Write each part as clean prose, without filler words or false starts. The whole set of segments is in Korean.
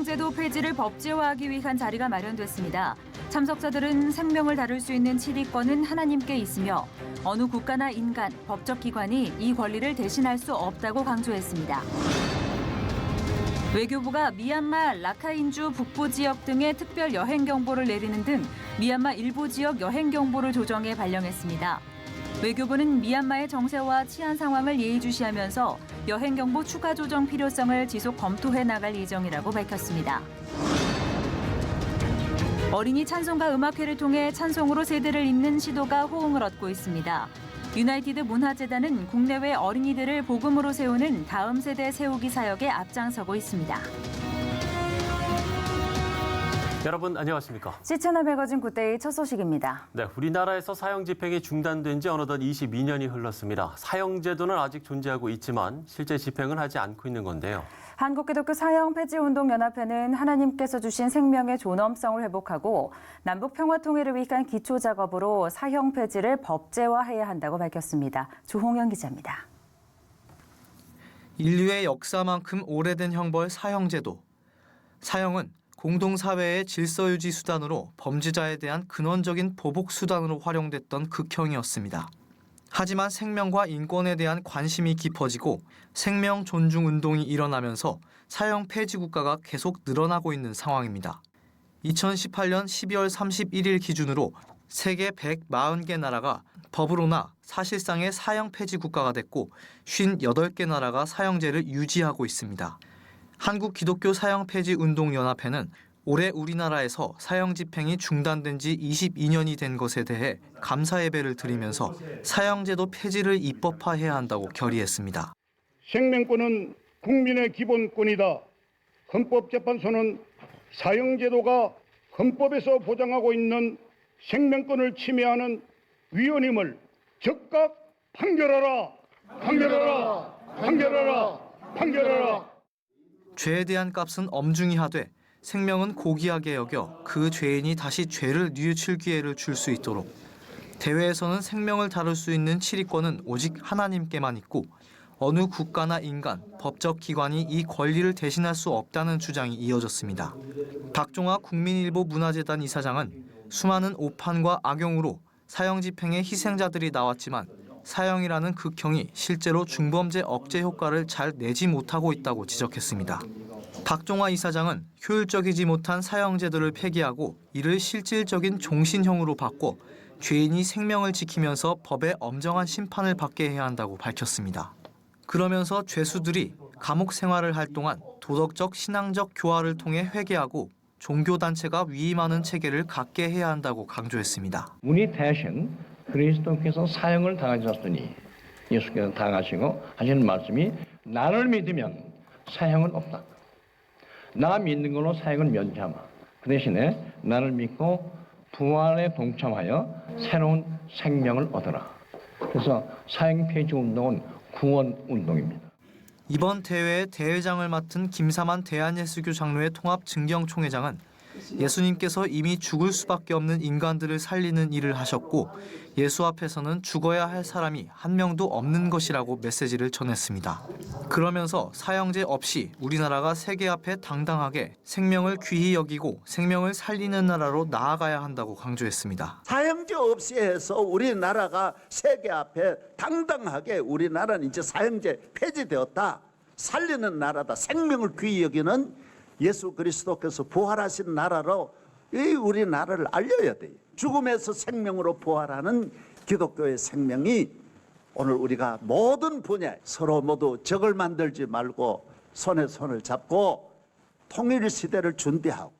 사형제도 폐지를 법제화하기 위한 자리가 마련됐습니다. 참석자들은 생명을 다룰 수 있는 치리권은 하나님께 있으며 어느 국가나 인간, 법적 기관이 이 권리를 대신할 수 없다고 강조했습니다. 외교부가 미얀마 라카인주 북부 지역 등의 특별 여행 경보를 내리는 등 미얀마 일부 지역 여행 경보를 조정해 발령했습니다. 외교부는 미얀마의 정세와 치안 상황을 예의주시하면서 여행 경보 추가 조정 필요성을 지속 검토해 나갈 예정이라고 밝혔습니다. 어린이 찬송가 음악회를 통해 찬송으로 세대를 잇는 시도가 호응을 얻고 있습니다. 유나이티드 문화재단은 국내외 어린이들을 복음으로 세우는 다음 세대 세우기 사역에 앞장서고 있습니다. 여러분 안녕하십니까? C채널 매거진 굿데이 첫 소식입니다. 네, 우리나라에서 사형 집행이 중단된 지 어느덧 22년이 흘렀습니다. 사형 제도는 아직 존재하고 있지만 실제 집행은 하지 않고 있는 건데요. 한국기독교 사형폐지운동연합회는 하나님께서 주신 생명의 존엄성을 회복하고 남북 평화 통일을 위한 기초 작업으로 사형 폐지를 법제화해야 한다고 밝혔습니다. 조홍현 기자입니다. 인류의 역사만큼 오래된 형벌 사형제도. 사형은 공동사회의 질서유지 수단으로 범죄자에 대한 근원적인 보복 수단으로 활용됐던 극형이었습니다. 하지만 생명과 인권에 대한 관심이 깊어지고 생명 존중 운동이 일어나면서 사형 폐지 국가가 계속 늘어나고 있는 상황입니다. 2018년 12월 31일 기준으로 세계 140개 나라가 법으로나 사실상의 사형 폐지 국가가 됐고 58개 나라가 사형제를 유지하고 있습니다. 한국기독교사형폐지운동연합회는 올해 우리나라에서 사형 집행이 중단된 지 22년이 된 것에 대해 감사 예배를 드리면서 사형제도 폐지를 입법화해야 한다고 결의했습니다. 생명권은 국민의 기본권이다. 헌법재판소는 사형제도가 헌법에서 보장하고 있는 생명권을 침해하는 위헌임을 즉각 판결하라! 판결하라! 판결하라! 판결하라! 죄에 대한 값은 엄중히 하되 생명은 고귀하게 여겨 그 죄인이 다시 죄를 뉘우칠 기회를 줄 수 있도록 대회에서는 생명을 다룰 수 있는 치리권은 오직 하나님께만 있고 어느 국가나 인간, 법적 기관이 이 권리를 대신할 수 없다는 주장이 이어졌습니다. 박종화 국민일보 문화재단 이사장은 수많은 오판과 악용으로 사형 집행의 희생자들이 나왔지만 사형이라는 극형이 실제로 중범죄 억제 효과를 잘 내지 못하고 있다고 지적했습니다. 박종화 이사장은 효율적이지 못한 사형제도를 폐기하고 이를 실질적인 종신형으로 바꿔 죄인이 생명을 지키면서 법의 엄정한 심판을 받게 해야 한다고 밝혔습니다. 그러면서 죄수들이 감옥 생활을 할 동안 도덕적 신앙적 교화를 통해 회개하고 종교단체가 위임하는 체계를 갖게 해야 한다고 강조했습니다. 우리 대신 그리스도께서 사형을 당하셨으니 예수께서 당하시고 하시는 말씀이 나를 믿으면 사형은 없다. 나 믿는 걸로 사형을 면제하마. 그 대신에 나를 믿고 부활에 동참하여 새로운 생명을 얻어라. 그래서 사형 폐지 운동은 구원 운동입니다. 이번 대회의 대회장을 맡은 김사만 대한예수교 장로회 통합 증경총회장은 예수님께서 이미 죽을 수밖에 없는 인간들을 살리는 일을 하셨고 예수 앞에서는 죽어야 할 사람이 한 명도 없는 것이라고 메시지를 전했습니다. 그러면서 사형제 없이 우리나라가 세계 앞에 당당하게 생명을 귀히 여기고 생명을 살리는 나라로 나아가야 한다고 강조했습니다. 사형제 없이 해서 우리나라가 세계 앞에 당당하게 우리나라는 이제 사형제 폐지되었다. 살리는 나라다. 생명을 귀히 여기는 예수 그리스도께서 부활하신 나라로 이 우리나라를 알려야 돼요. 죽음에서 생명으로 부활하는 기독교의 생명이 오늘 우리가 모든 분야에 서로 모두 적을 만들지 말고 손에 손을 잡고 통일 시대를 준비하고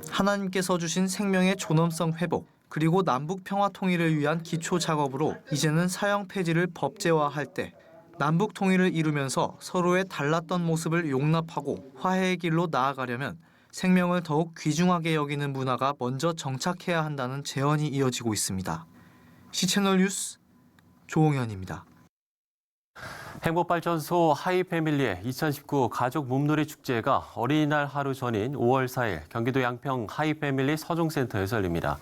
하나님께서 주신 생명의 존엄성 회복 그리고 남북 평화 통일을 위한 기초 작업으로 이제는 사형 폐지를 법제화할 때 남북 통일을 이루면서 서로의 달랐던 모습을 용납하고 화해의 길로 나아가려면 생명을 더욱 귀중하게 여기는 문화가 먼저 정착해야 한다는 제언이 이어지고 있습니다. C채널 뉴스 조홍현입니다. 행복발전소 하이패밀리의 2019 가족 몸놀이 축제가 어린이날 하루 전인 5월 4일 경기도 양평 하이패밀리 서종센터에서 열립니다.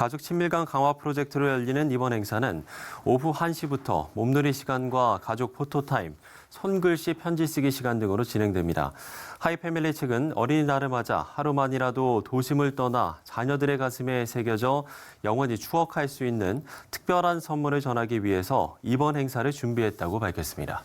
가족 친밀감 강화 프로젝트로 열리는 이번 행사는 오후 1시부터 몸놀이 시간과 가족 포토타임, 손글씨 편지 쓰기 시간 등으로 진행됩니다. 하이패밀리 측은 어린이날을 맞아 하루만이라도 도심을 떠나 자녀들의 가슴에 새겨져 영원히 추억할 수 있는 특별한 선물을 전하기 위해서 이번 행사를 준비했다고 밝혔습니다.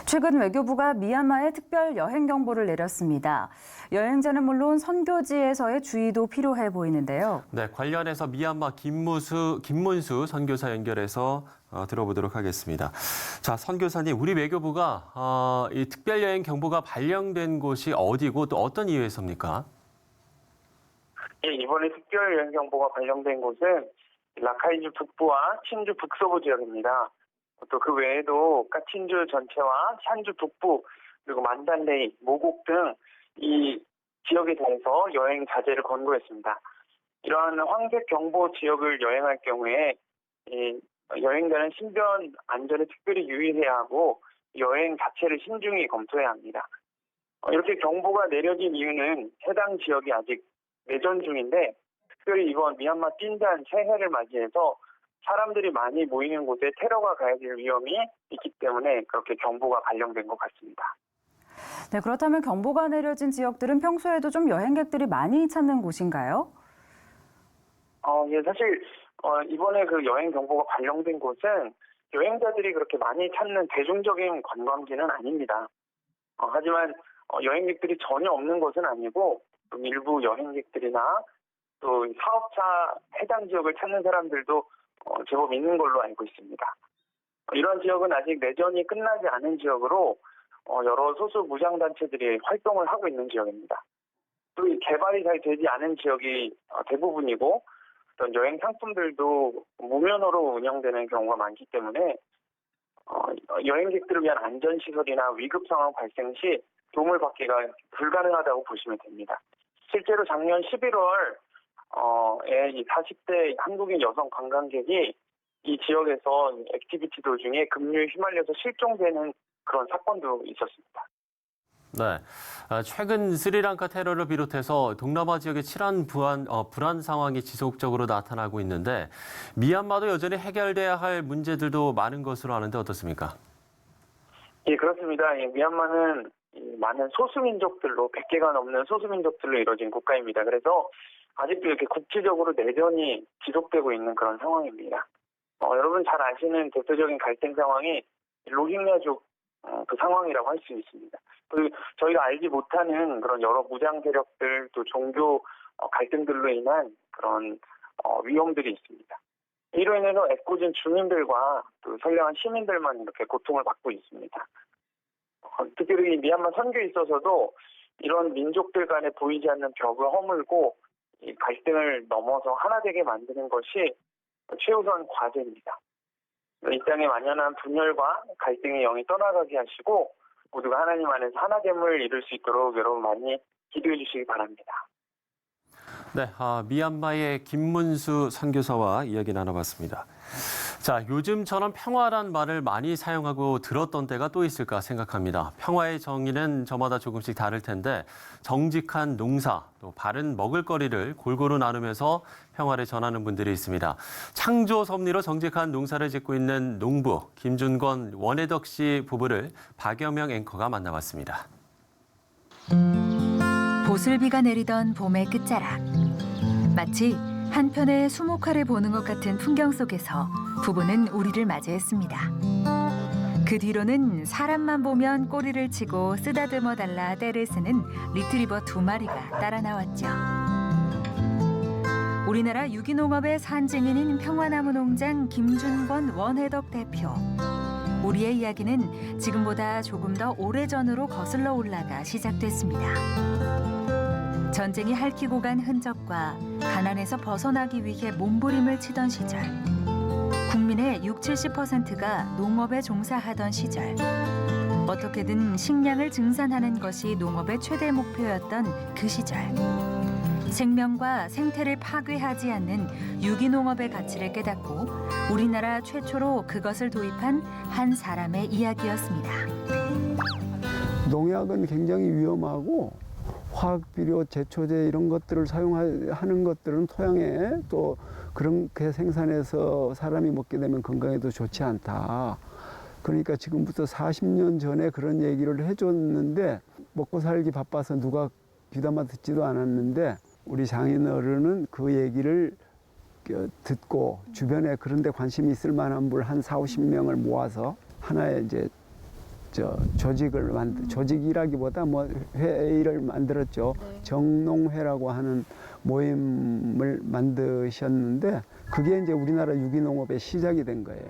최근 외교부가 미얀마에 특별 여행 경보를 내렸습니다. 여행자는 물론 선교지에서의 주의도 필요해 보이는데요. 네, 관련해서 미얀마 김문수 선교사 연결해서 들어보도록 하겠습니다. 자, 선교사님, 우리 외교부가 이 특별 여행 경보가 발령된 곳이 어디고 또 어떤 이유에서입니까? 예, 이번에 특별 여행 경보가 발령된 곳은 라카인주 북부와 친주 북서부 지역입니다. 또 그 외에도 까친주 전체와 샨주 북부 그리고 만달레이, 모곡 등 이 지역에 대해서 여행 자제를 권고했습니다. 이러한 황색 경보 지역을 여행할 경우에 여행자는 신변 안전에 특별히 유의해야 하고 여행 자체를 신중히 검토해야 합니다. 이렇게 경보가 내려진 이유는 해당 지역이 아직 내전 중인데 특별히 이번 미얀마 띵잔 새해를 맞이해서 사람들이 많이 모이는 곳에 테러가 가해질 위험이 있기 때문에 그렇게 경보가 발령된 것 같습니다. 네, 그렇다면 경보가 내려진 지역들은 평소에도 좀 여행객들이 많이 찾는 곳인가요? 예, 사실 이번에 그 여행 경보가 발령된 곳은 여행자들이 그렇게 많이 찾는 대중적인 관광지는 아닙니다. 하지만 여행객들이 전혀 없는 곳은 아니고 일부 여행객들이나 또 사업차 해당 지역을 찾는 사람들도 제법 있는 걸로 알고 있습니다. 이런 지역은 아직 내전이 끝나지 않은 지역으로 여러 소수 무장단체들이 활동을 하고 있는 지역입니다. 또 개발이 잘 되지 않은 지역이 대부분이고 어떤 여행 상품들도 무면허로 운영되는 경우가 많기 때문에 여행객들을 위한 안전시설이나 위급 상황 발생 시 도움을 받기가 불가능하다고 보시면 됩니다. 실제로 작년 11월에 이 40대 한국인 여성 관광객이 이 지역에서 액티비티 도중에 급류에 휘말려서 실종되는 그런 사건도 있었습니다. 네, 최근 스리랑카 테러를 비롯해서 동남아 지역의 치안 불안 상황이 지속적으로 나타나고 있는데 미얀마도 여전히 해결돼야 할 문제들도 많은 것으로 아는데 어떻습니까? 예, 그렇습니다. 미얀마는 많은 소수민족들로 100개가 넘는 소수민족들로 이루어진 국가입니다. 그래서 아직도 이렇게 국지적으로 내전이 지속되고 있는 그런 상황입니다. 여러분 잘 아시는 대표적인 갈등 상황이 로힝야족 그 상황이라고 할 수 있습니다. 그리고 저희가 알지 못하는 그런 여러 무장 세력들 또 종교 갈등들로 인한 그런 위험들이 있습니다. 이로 인해서 애꿎은 주민들과 또 선량한 시민들만 이렇게 고통을 받고 있습니다. 특별히 미얀마 선교에 있어서도 이런 민족들 간에 보이지 않는 벽을 허물고 이 갈등을 넘어서 하나 되게 만드는 것이 최우선 과제입니다. 이 땅에 만연한 분열과 갈등의 영이 떠나가게 하시고 모두가 하나님 안에서 하나됨을 이룰 수 있도록 여러분 많이 기도해 주시기 바랍니다. 네, 미얀마의 김문수 선교사와 이야기 나눠봤습니다. 자, 요즘처럼 평화란 말을 많이 사용하고 들었던 때가 또 있을까 생각합니다. 평화의 정의는 저마다 조금씩 다를 텐데 정직한 농사, 또 바른 먹을거리를 골고루 나누면서 평화를 전하는 분들이 있습니다. 창조 섭리로 정직한 농사를 짓고 있는 농부 김준권, 원혜덕 씨 부부를 박여명 앵커가 만나봤습니다. 보슬비가 내리던 봄의 끝자락. 마치 한편의 수목화를 보는 것 같은 풍경 속에서 부부는 우리를 맞이했습니다. 그 뒤로는 사람만 보면 꼬리를 치고 쓰다듬어 달라 떼를 쓰는 리트리버 2마리가 따라 나왔죠. 우리나라 유기농업의 산증인인 평화나무 농장 김준권, 원혜덕 대표. 우리의 이야기는 지금보다 조금 더 오래전으로 거슬러 올라가 시작됐습니다. 전쟁이 핥히고 간 흔적과 가난에서 벗어나기 위해 몸부림을 치던 시절. 국민의 60~70%가 농업에 종사하던 시절. 어떻게든 식량을 증산하는 것이 농업의 최대 목표였던 그 시절. 생명과 생태를 파괴하지 않는 유기농업의 가치를 깨닫고 우리나라 최초로 그것을 도입한 한 사람의 이야기였습니다. 농약은 굉장히 위험하고 화학비료, 제초제 이런 것들을 사용하는 것들은 토양에 또 그렇게 생산해서 사람이 먹게 되면 건강에도 좋지 않다. 그러니까 지금부터 40년 전에 그런 얘기를 해줬는데 먹고 살기 바빠서 누가 귀담아 듣지도 않았는데 우리 장인어른은 그 얘기를 듣고 주변에 그런 데 관심이 있을 만한 분 한 40-50명을 모아서 하나의 이제 조직이라기보다 뭐 회의를 만들었죠. 정농회라고 하는 모임을 만드셨는데 그게 이제 우리나라 유기농업의 시작이 된 거예요.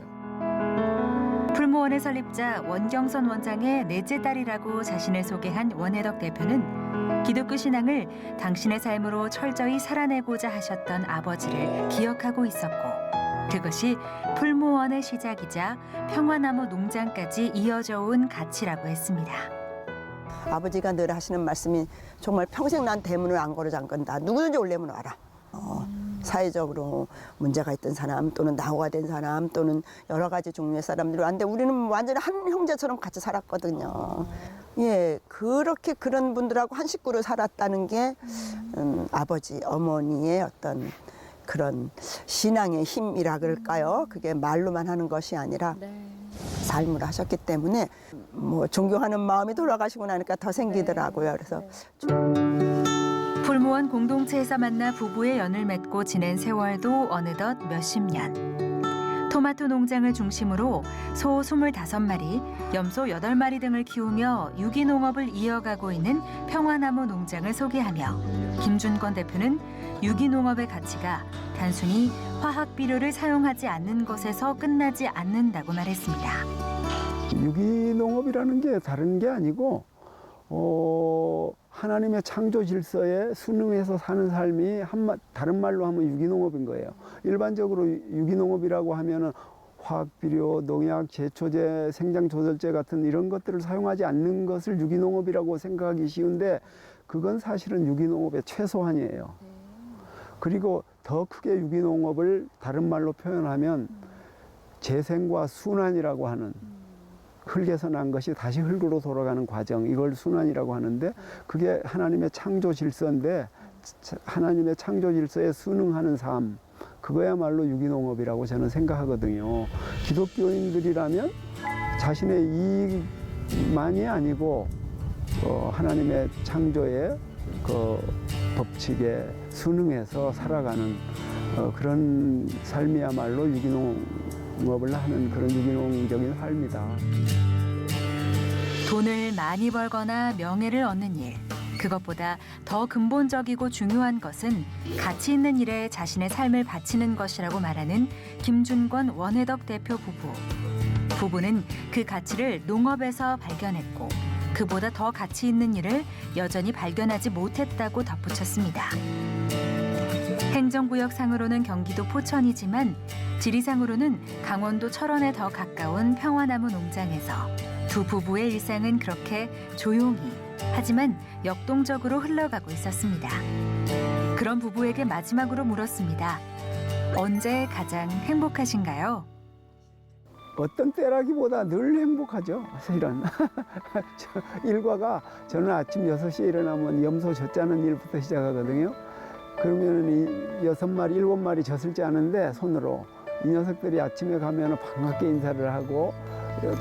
풀무원의 설립자 원경선 원장의 넷째 딸이라고 자신을 소개한 원혜덕 대표는 기독교 신앙을 당신의 삶으로 철저히 살아내고자 하셨던 아버지를 기억하고 있었고 그것이 풀무원의 시작이자 평화나무 농장까지 이어져 온 가치라고 했습니다. 아버지가 늘 하시는 말씀이 정말 평생 난 대문을 안 걸어 잠근다. 누구든지 올려면 와라. 사회적으로 문제가 있던 사람 또는 낙오가 된 사람 또는 여러 가지 종류의 사람들이 왔는데 우리는 완전히 한 형제처럼 같이 살았거든요. 예, 그렇게 그런 분들하고 한 식구로 살았다는 게 아버지, 어머니의 어떤 그런 신앙의 힘이라 그럴까요? 그게 말로만 하는 것이 아니라 삶을 하셨기 때문에 뭐 존경하는 마음이 돌아가시고 나니까 더 생기더라고요. 그래서 풀무원 공동체에서 만나 부부의 연을 맺고 지낸 세월도 어느덧 몇십 년. 토마토 농장을 중심으로 소 25마리, 염소 8마리 등을 키우며 유기농업을 이어가고 있는 평화나무 농장을 소개하며 김준권 대표는 유기농업의 가치가 단순히 화학 비료를 사용하지 않는 것에서 끝나지 않는다고 말했습니다. 유기농업이라는 게 다른 게 아니고 하나님의 창조 질서에 순응해서 사는 삶이 다른 말로 하면 유기농업인 거예요. 일반적으로 유기농업이라고 하면은 화학비료, 농약, 제초제, 생장조절제 같은 이런 것들을 사용하지 않는 것을 유기농업이라고 생각하기 쉬운데 그건 사실은 유기농업의 최소한이에요. 그리고 더 크게 유기농업을 다른 말로 표현하면 재생과 순환이라고 하는 흙에서 난 것이 다시 흙으로 돌아가는 과정, 이걸 순환이라고 하는데 그게 하나님의 창조 질서인데 하나님의 창조 질서에 순응하는 삶, 그거야말로 유기농업이라고 저는 생각하거든요. 기독교인들이라면 자신의 이익만이 아니고 하나님의 창조의 그 법칙에 순응해서 살아가는 그런 삶이야말로 유기농업을 하는 그런 유기농적인 삶이다. 돈을 많이 벌거나 명예를 얻는 일, 그것보다 더 근본적이고 중요한 것은 가치 있는 일에 자신의 삶을 바치는 것이라고 말하는 김준권 원혜덕 대표 부부. 부부는 그 가치를 농업에서 발견했고 그보다 더 가치 있는 일을 여전히 발견하지 못했다고 덧붙였습니다. 행정구역상으로는 경기도 포천이지만 지리상으로는 강원도 철원에 더 가까운 평화나무 농장에서 두 부부의 일상은 그렇게 조용히 하지만 역동적으로 흘러가고 있었습니다. 그런 부부에게 마지막으로 물었습니다. 언제 가장 행복하신가요? 어떤 때라기보다 늘 행복하죠, 사실은. 일과가 저는 아침 6시에 일어나면 염소 젖자는 일부터 시작하거든요. 그러면 이 6마리, 7마리 젖을 짜는데 손으로 이 녀석들이 아침에 가면 반갑게 인사를 하고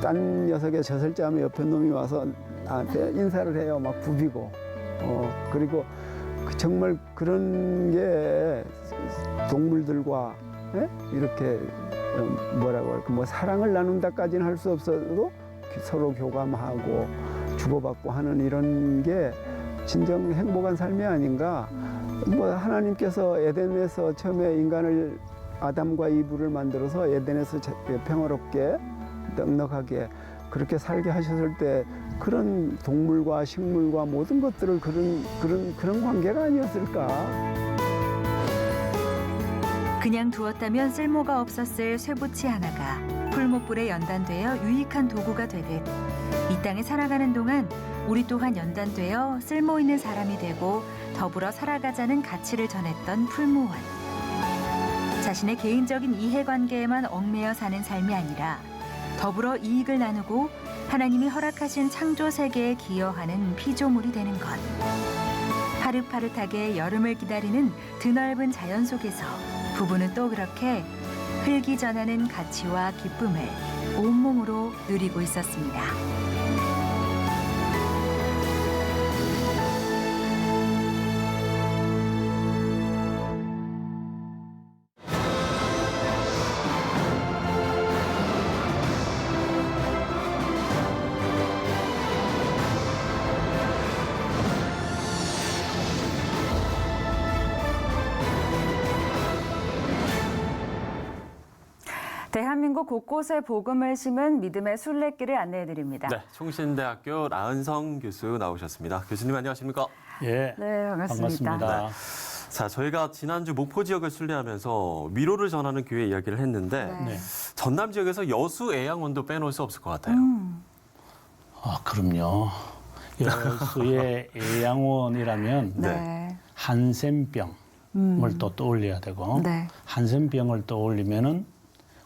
딴 녀석의 젖을 짜면 옆에 놈이 와서 나한테 인사를 해요. 막 부비고. 그리고 정말 그런 게 동물들과 이렇게 뭐라고 할까, 뭐 사랑을 나눈다까지는 할 수 없어도 서로 교감하고 주고받고 하는 이런 게 진정 행복한 삶이 아닌가. 뭐 하나님께서 에덴에서 처음에 인간을 아담과 이브를 만들어서 에덴에서 평화롭게 넉넉하게 그렇게 살게 하셨을 때 그런 동물과 식물과 모든 것들을 그런 관계가 아니었을까. 그냥 두었다면 쓸모가 없었을 쇠붙이 하나가 풀목불에 연단되어 유익한 도구가 되듯 이 땅에 살아가는 동안 우리 또한 연단되어 쓸모 있는 사람이 되고 더불어 살아가자는 가치를 전했던 풀무원. 자신의 개인적인 이해관계에만 얽매여 사는 삶이 아니라 더불어 이익을 나누고 하나님이 허락하신 창조 세계에 기여하는 피조물이 되는 것. 파릇파릇하게 여름을 기다리는 드넓은 자연 속에서 부부는 또 그렇게 흘기 전하는 가치와 기쁨을 온몸으로 누리고 있었습니다. 대한민국 곳곳에 복음을 심은 믿음의 순례길을 안내해드립니다. 네, 총신대학교 라은성 교수 나오셨습니다. 교수님 안녕하십니까? 예, 네, 반갑습니다. 반갑습니다. 자, 저희가 지난주 목포 지역을 순례하면서 위로를 전하는 교회 이야기를 했는데 네. 전남 지역에서 여수 애양원도 빼놓을 수 없을 것 같아요. 아, 그럼요. 여수의 애양원이라면 네. 한센병을 또 떠올려야 되고 네. 한센병을 떠올리면은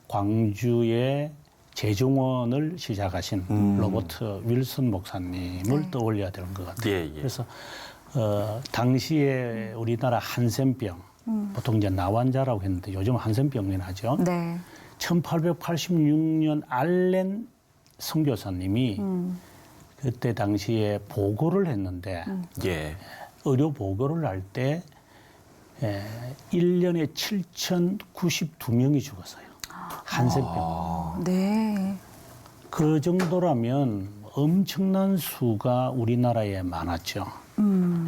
광주의 재중원을 시작하신 로버트 윌슨 목사님을 네. 떠올려야 되는 것 같아요. 예, 예. 그래서 당시에 우리나라 한센병, 보통 이제 나환자라고 했는데 요즘 한센병이 나죠. 네. 1886년 알렌 선교사님이 그때 당시에 보고를 했는데 예. 의료 보고를 할 때 1년에 7,092명이 죽었어요. 한센병. 네. 그 정도라면 엄청난 수가 우리나라에 많았죠.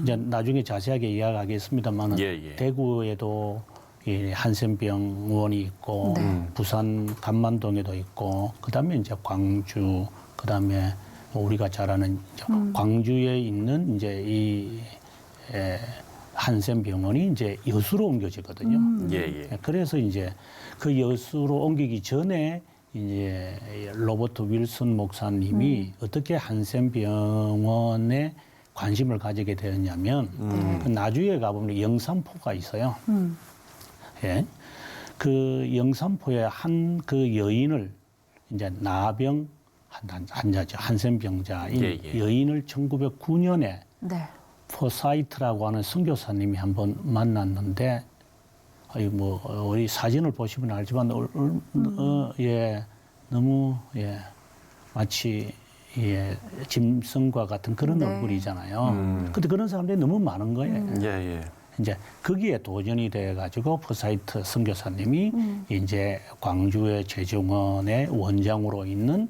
이제 나중에 자세하게 이야기하겠습니다만 예, 예. 대구에도 이 한센병원이 있고 네. 부산 간만동에도 있고 그다음에 이제 광주 그다음에 우리가 잘 아는 이제 광주에 있는 이제 이 한센병원이 이제 여수로 옮겨지거든요. 예, 예. 그래서 이제 그 여수로 옮기기 전에 이제 로버트 윌슨 목사님이 어떻게 한센병원에 관심을 가지게 되었냐면 그 나주에 가보면 영산포가 있어요. 예. 그 영산포에 한 그 여인을 이제 나병 환자죠. 한센병자인 예, 예. 여인을 1909년에 네. 포사이트라고 하는 선교사님이 한번 만났는데, 뭐 우리 사진을 보시면 알지만, 예, 너무 예, 마치 예, 짐승과 같은 그런 네. 얼굴이잖아요. 근데 그런 사람들이 너무 많은 거예요. 예, 예. 이제 거기에 도전이 돼가지고 포사이트 선교사님이 이제 광주의 재정원의 원장으로 있는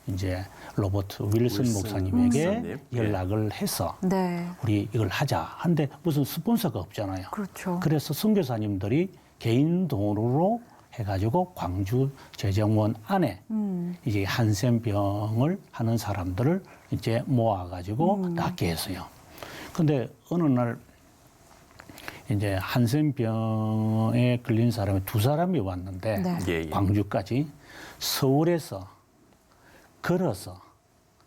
이제 로버트 윌슨 목사님에게 목사님. 연락을 해서 네. 우리 이걸 하자. 한데 무슨 스폰서가 없잖아요. 그렇죠. 그래서 선교사님들이 개인 돈으로 해가지고 광주 재정원 안에 이제 한센병을 하는 사람들을 이제 모아가지고 낫게 했어요. 근데 어느 날 이제 한센병에 걸린 사람이 2사람이 왔는데 네. 예, 예. 광주까지 서울에서 걸어서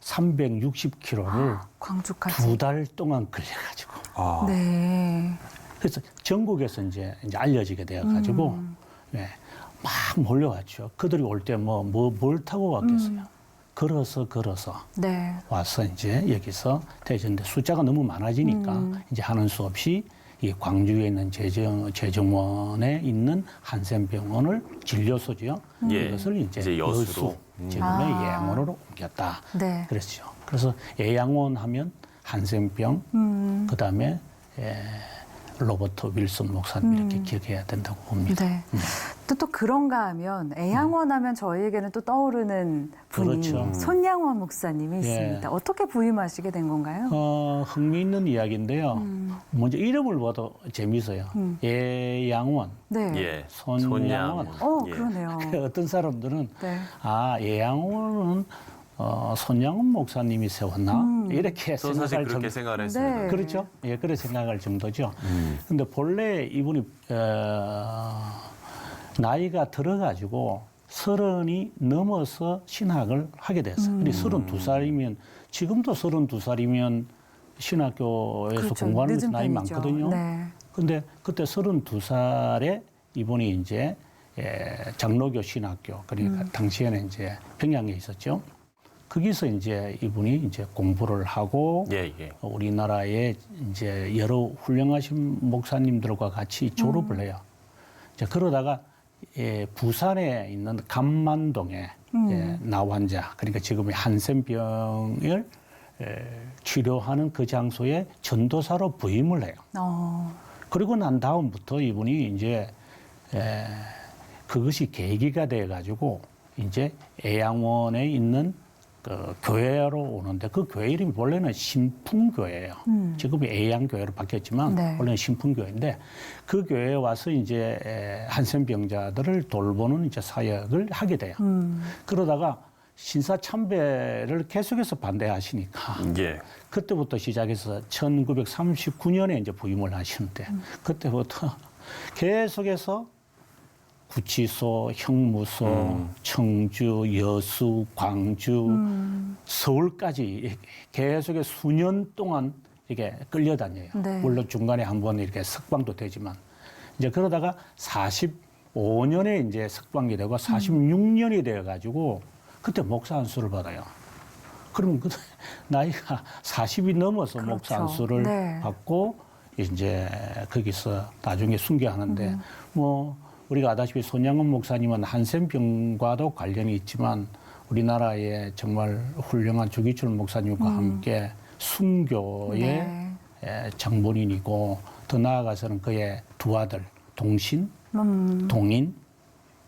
360km를 광주까지. 2달 동안 걸려가지고 아. 네. 그래서 전국에서 이제 알려지게 되어가지고 예, 막 몰려왔죠. 그들이 올 때 뭘 타고 왔겠어요. 걸어서 네. 와서 이제 여기서 대전대 숫자가 너무 많아지니까 이제 하는 수 없이 이 광주에 있는 재정원에 있는 한센병원을 진료소죠. 예. 이것을 이제 이제 여수로. 여수 지금의 애양원으로 옮겼다. 네. 그랬죠. 그래서 애양원 하면 한센병, 그다음에 로버트 윌슨 목사님 이렇게 기억해야 된다고 봅니다. 네. 또 그런가 하면 애양원 하면 저희에게는 또 떠오르는 분이 그렇죠. 손양원 목사님이 예. 있습니다. 어떻게 부임하시게 된 건가요? 흥미있는 이야기인데요. 먼저 이름을 봐도 재미있어요. 애양원, 네. 예. 손양원. 예. 그러네요. 어떤 사람들은 네. 애양원은 손양원 목사님이 세웠나? 이렇게 저 사실 생각할 그렇게 정도. 생각을 했습니다. 네. 그렇죠? 예, 그렇게 생각할 정도죠. 근데 본래 이분이 나이가 들어가지고 30이 넘어서 신학을 하게 됐어요. 근데 32살이면 지금도 32살이면 신학교에서 그렇죠. 공부하는 늦은 것이 나이 편이죠. 많거든요. 네. 근데 그때 32살에 이분이 이제 장로교 신학교, 그러니까 당시에는 이제 평양에 있었죠. 거기서 이제 이분이 이제 공부를 하고 예, 예. 우리나라의 이제 여러 훌륭하신 목사님들과 같이 졸업을 해요. 이제 그러다가 부산에 있는 감만동에 나환자, 그러니까 지금의 한센병을 치료하는 그 장소에 전도사로 부임을 해요. 그리고 난 다음부터 이분이 이제 그것이 계기가 돼 가지고 이제 애양원에 있는 그 교회로 오는데 그 교회 이름이 원래는 신풍교회예요. 지금이 애양교회로 바뀌었지만 네. 원래는 신풍교회인데 그 교회에 와서 이제 한센병자들을 돌보는 이제 사역을 하게 돼요. 그러다가 신사참배를 계속해서 반대하시니까 예. 그때부터 시작해서 1939년에 이제 부임을 하시는데 그때부터 계속해서 구치소, 형무소, 청주, 여수, 광주, 서울까지 계속해서 수년 동안 이게 끌려다녀요. 네. 물론 중간에 한번 이렇게 석방도 되지만 이제 그러다가 45년에 이제 석방이 되고 46년이 되어 가지고 그때 목사 안수를 받아요. 그러면 그 나이가 40이 넘어서 그렇죠. 목사 안수를 네. 받고 이제 거기서 나중에 순교하는데 뭐 우리가 아다시피 손양원 목사님은 한센병과도 관련이 있지만 우리나라의 정말 훌륭한 주기철 목사님과 함께 순교의 네. 장본인이고 더 나아가서는 그의 두 아들 동신, 동인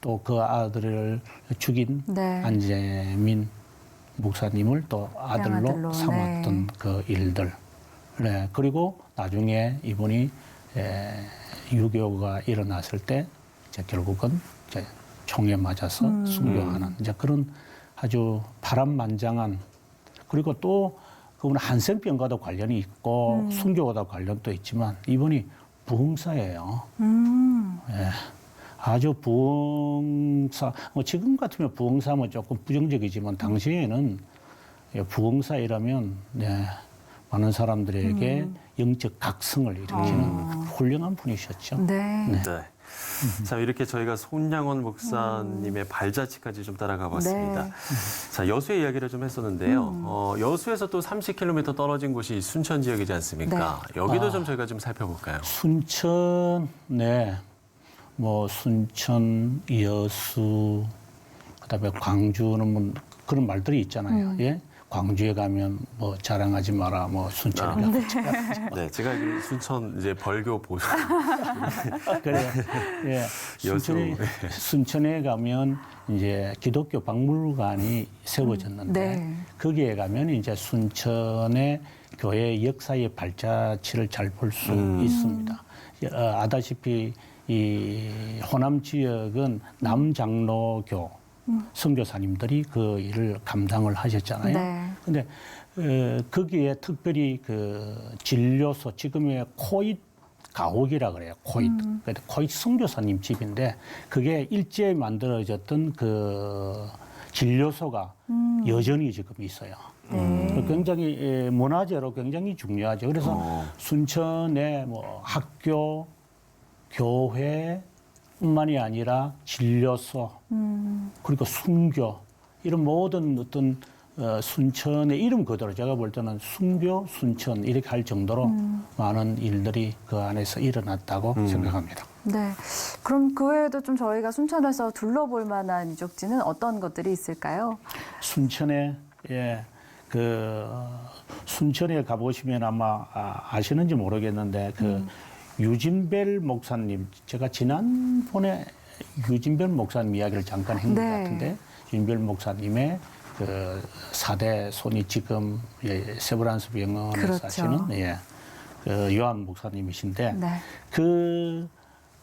또 그 아들을 죽인 네. 안재민 목사님을 또 아들로 아들로, 삼았던 네. 그 일들. 네. 그리고 나중에 이분이 6.25가 일어났을 때 이제 결국은 이제 총에 맞아서 순교하는 이제 그런 아주 바람만장한 그리고 또 그분은 한센병과도 관련이 있고 순교와도 관련도 있지만 이분이 부흥사예요. 예. 아주 부흥사, 뭐 지금 같으면 부흥사면 조금 부정적이지만 당시에는 부흥사이라면 많은 사람들에게 영적 각성을 일으키는 훌륭한 분이셨죠. 네. 네. 자, 이렇게 저희가 손양원 목사님의 발자취까지 좀 따라가 봤습니다. 네. 자, 여수의 이야기를 좀 했었는데요. 여수에서 또 30km 떨어진 곳이 순천 지역이지 않습니까? 여기도 좀 저희가 좀 살펴볼까요? 순천, 네. 뭐 순천, 여수, 그다음에 광주는 뭐 그런 말들이 있잖아요. 예? 광주에 가면 뭐 자랑하지 마라, 뭐 순천에 가면 네, 제가 알기로 순천 이제 벌교 보수. 그래요. 예. 순천에 가면 이제 기독교 박물관이 세워졌는데 네. 거기에 가면 이제 순천의 교회 역사의 발자취를 잘 볼 수 있습니다. 아다시피 이 호남 지역은 남장로교 선교사님들이 그 일을 감당을 하셨잖아요. 네. 근데 거기에 특별히 그 진료소 지금의 코잇 가옥이라 그래요. 코잇. 코잇 선교사님 집인데 그게 일제에 만들어졌던 그 진료소가 여전히 지금 있어요. 굉장히 문화재로 굉장히 중요하죠. 그래서 순천의 뭐 학교, 교회뿐만이 아니라 진료소 그리고 순교 이런 모든 어떤 순천의 이름 그대로 제가 볼 때는 순교, 순천 이렇게 할 정도로 많은 일들이 그 안에서 일어났다고 생각합니다. 네. 그럼 그 외에도 좀 저희가 순천에서 둘러볼 만한 유적지는 어떤 것들이 있을까요? 순천에 순천에 가보시면 아마 아시는지 모르겠는데 유진벨 목사님, 제가 지난번에 유진벨 목사님 이야기를 잠깐 한 것 같은데 유진벨 목사님의 그 4대 손이 지금 세브란스 병원에 사시는 그 요한 목사님이신데 그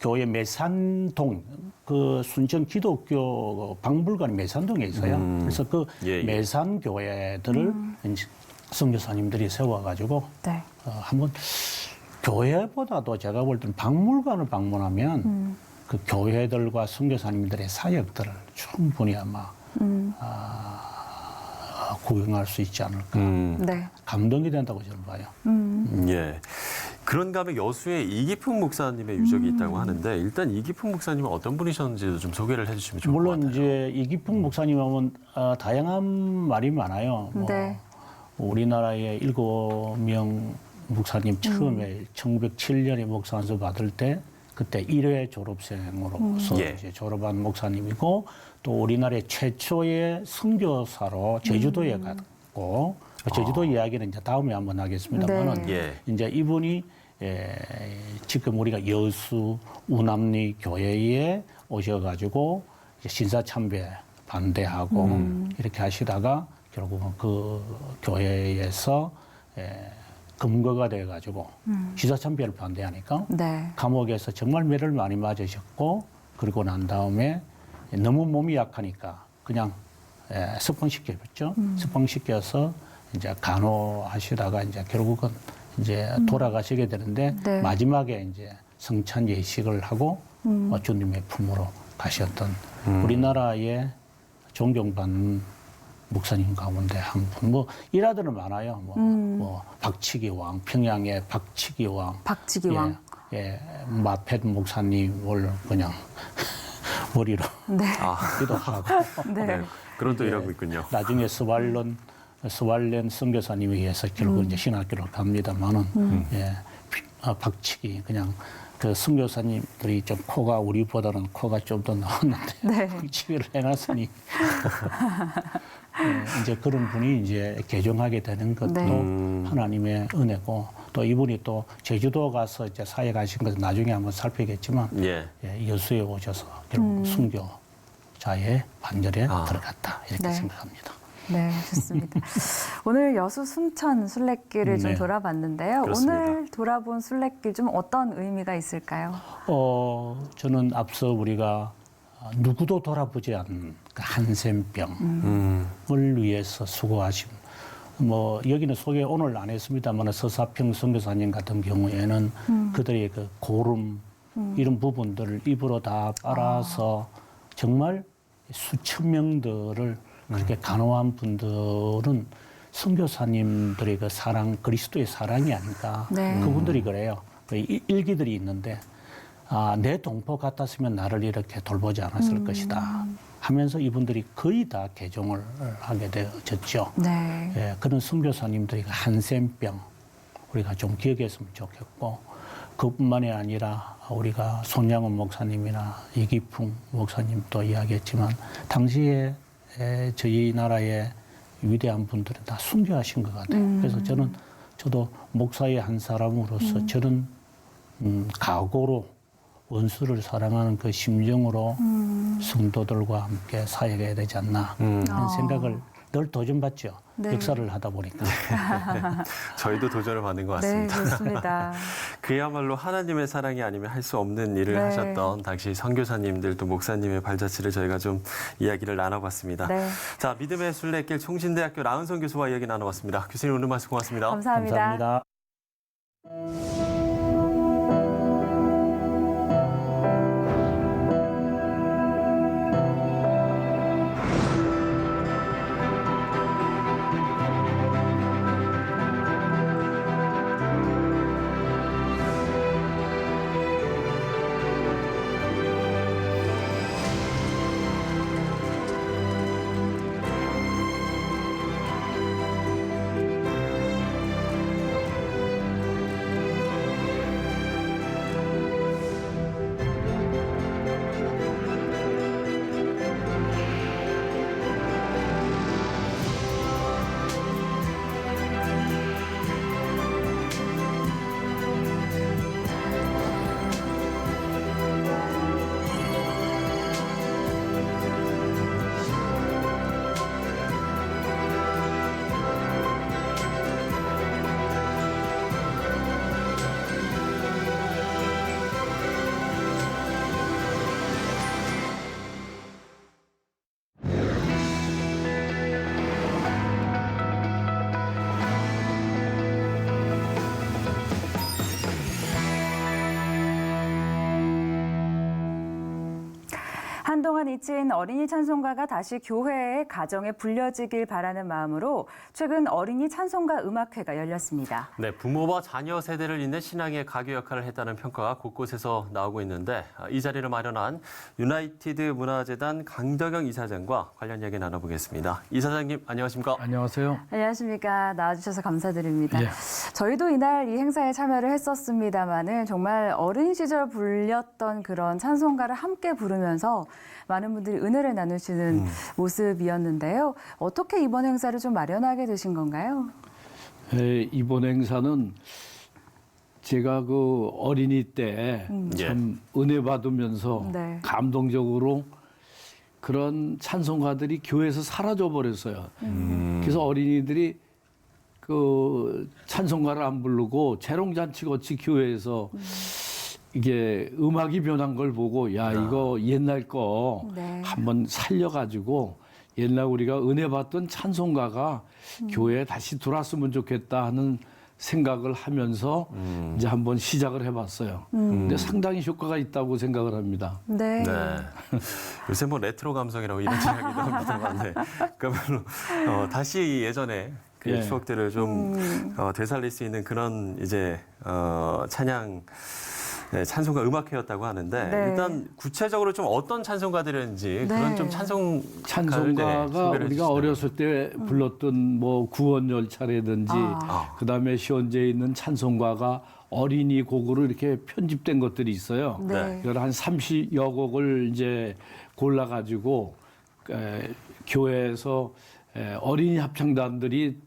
교회 매산동 그 순천 기독교 박물관이 매산동에 있어요. 그래서 그 매산 교회들을 선교사님들이 세워가지고 한번 교회보다도 제가 볼 때는 박물관을 방문하면 그 교회들과 선교사님들의 사역들을 충분히 아마 구경할 수 있지 않을까. 감동이 된다고 저는 봐요. 예. 그런가 하면 여수에 이기풍 목사님의 유적이 있다고 하는데 일단 이기풍 목사님은 어떤 분이셨는지 좀 소개를 해주시면 좋을 것 같아요. 물론 이제 이기풍 목사님 하면 다양한 말이 많아요. 네. 우리나라의 7명 목사님 처음에 1907년에 목사안수 받을 때 그때 1회 졸업생으로서 예. 이제 졸업한 목사님이고 또 우리나라의 최초의 선교사로 제주도에 갔고 제주도 이야기는 이제 다음에 한번 하겠습니다만은 네. 예. 이제 이분이 지금 우리가 여수 우남리 교회에 오셔가지고 이제 신사참배 반대하고 이렇게 하시다가 결국은 그 교회에서 검거가 돼가지고 신사참배를 반대하니까 네. 감옥에서 정말 매를 많이 맞으셨고 그리고 난 다음에 너무 몸이 약하니까 그냥 석방시켰죠. 석방시켜서 이제 간호하시다가 이제 결국은 이제 돌아가시게 되는데 네. 마지막에 이제 성찬 예식을 하고 주님의 품으로 가셨던 우리나라의 존경받는 목사님 가운데 한 분. 뭐 일화들은 많아요. 뭐 박치기 왕, 평양의 박치기 왕. 박치기 왕. 예, 마펫 목사님을 그냥 머리로 네. 기도하고. 네. 네. 그런 또 일하고 있군요. 나중에 스왈렌 선교사님에 의해서 결국 이제 신학교를 갑니다만은 박치기 그냥 그 선교사님들이 좀 코가 우리보다는 코가 좀 더 나왔는데 네. 박치기를 해놨으니 이제 그런 분이 이제 개종하게 되는 것도 네. 하나님의 은혜고 또 이분이 또 제주도 가서 이제 사회 가신 것은 나중에 한번 살피겠지만 예. 여수에 오셔서 결국 순교자의 반열에 들어갔다 이렇게 네. 생각합니다. 네, 좋습니다. 오늘 여수 순천 순례길을 좀 네. 돌아봤는데요. 그렇습니다. 오늘 돌아본 순례길 좀 어떤 의미가 있을까요? 저는 앞서 우리가 누구도 돌아보지 않은 그 한센병을 위해서 수고하신 뭐 여기는 소개 오늘 안 했습니다만 서사평 선교사님 같은 경우에는 그들의 그 고름 이런 부분들을 입으로 다 빨아서 정말 수천 명들을 그렇게 간호한 분들은 선교사님들의 그 사랑, 그리스도의 사랑이 아닐까. 네. 그분들이 그래요. 그 일기들이 있는데 내 동포 같았으면 나를 이렇게 돌보지 않았을 것이다 하면서 이분들이 거의 다 개종을 하게 되었죠. 네. 예, 그런 선교사님들이 그 한센병 우리가 좀 기억했으면 좋겠고 그뿐만이 아니라 우리가 손양원 목사님이나 이기풍 목사님도 이야기했지만 당시에 저희 나라의 위대한 분들은 다 순교하신 것 같아요. 그래서 저도 목사의 한 사람으로서 저는 각오로 원수를 사랑하는 그 심정으로 성도들과 함께 사역해야 되지 않나 하는 생각을 늘 도전받죠. 네. 역사를 하다 보니까. 저희도 도전을 받는 것 네, 같습니다. 좋습니다. 그야말로 하나님의 사랑이 아니면 할 수 없는 일을 네. 하셨던 당시 선교사님들 또 목사님의 발자취를 저희가 좀 이야기를 나눠봤습니다. 네. 자, 믿음의 순례길 총신대학교 라은성 교수와 이야기 나눠봤습니다. 교수님 오늘 말씀 고맙습니다. 감사합니다. 감사합니다. 동안 잊힌 어린이 찬송가가 다시 교회의 가정에 불려지길 바라는 마음으로 최근 어린이 찬송가 음악회가 열렸습니다. 네, 부모와 자녀 세대를 잇는 신앙의 가교 역할을 했다는 평가가 곳곳에서 나오고 있는데 이 자리를 마련한 유나이티드 문화재단 강덕영 이사장과 관련 이야기 나눠보겠습니다. 이사장님 안녕하십니까? 안녕하세요. 안녕하십니까. 나와주셔서 감사드립니다. 예. 저희도 이날 이 행사에 참여를 했었습니다마는 정말 어린 시절 불렸던 그런 찬송가를 함께 부르면서 많은 분들이 은혜를 나누시는 모습이었는데요. 어떻게 이번 행사를 좀 마련하게 되신 건가요? 이번 행사는 제가 그 어린이 때 참 은혜 받으면서 네. 감동적으로 그런 찬송가들이 교회에서 사라져 버렸어요. 그래서 어린이들이 그 찬송가를 안 부르고 재롱잔치 같이 교회에서 이게 음악이 변한 걸 보고 야 이거 옛날 거 네. 한번 살려가지고 옛날 우리가 은혜 받던 찬송가가 교회에 다시 들어왔으면 좋겠다 하는 생각을 하면서 이제 한번 시작을 해봤어요. 근데 상당히 효과가 있다고 생각을 합니다. 네. 네. 요새 뭐 레트로 감성이라고 이런 이야기도 들어봤는데 그러면 다시 예전에 그 예. 추억들을 좀 되살릴 수 있는 그런 이제 찬양 네, 찬송가 음악회였다고 하는데 네. 일단 구체적으로 좀 어떤 찬송가들인지 네. 그런 좀 찬송가가 우리가 어렸을 때 불렀던 뭐 구원열차라든지 그다음에 시온제에 있는 찬송가가 어린이 곡으로 이렇게 편집된 것들이 있어요. 네. 그걸 한 30여 곡을 이제 골라가지고 교회에서 어린이 합창단들이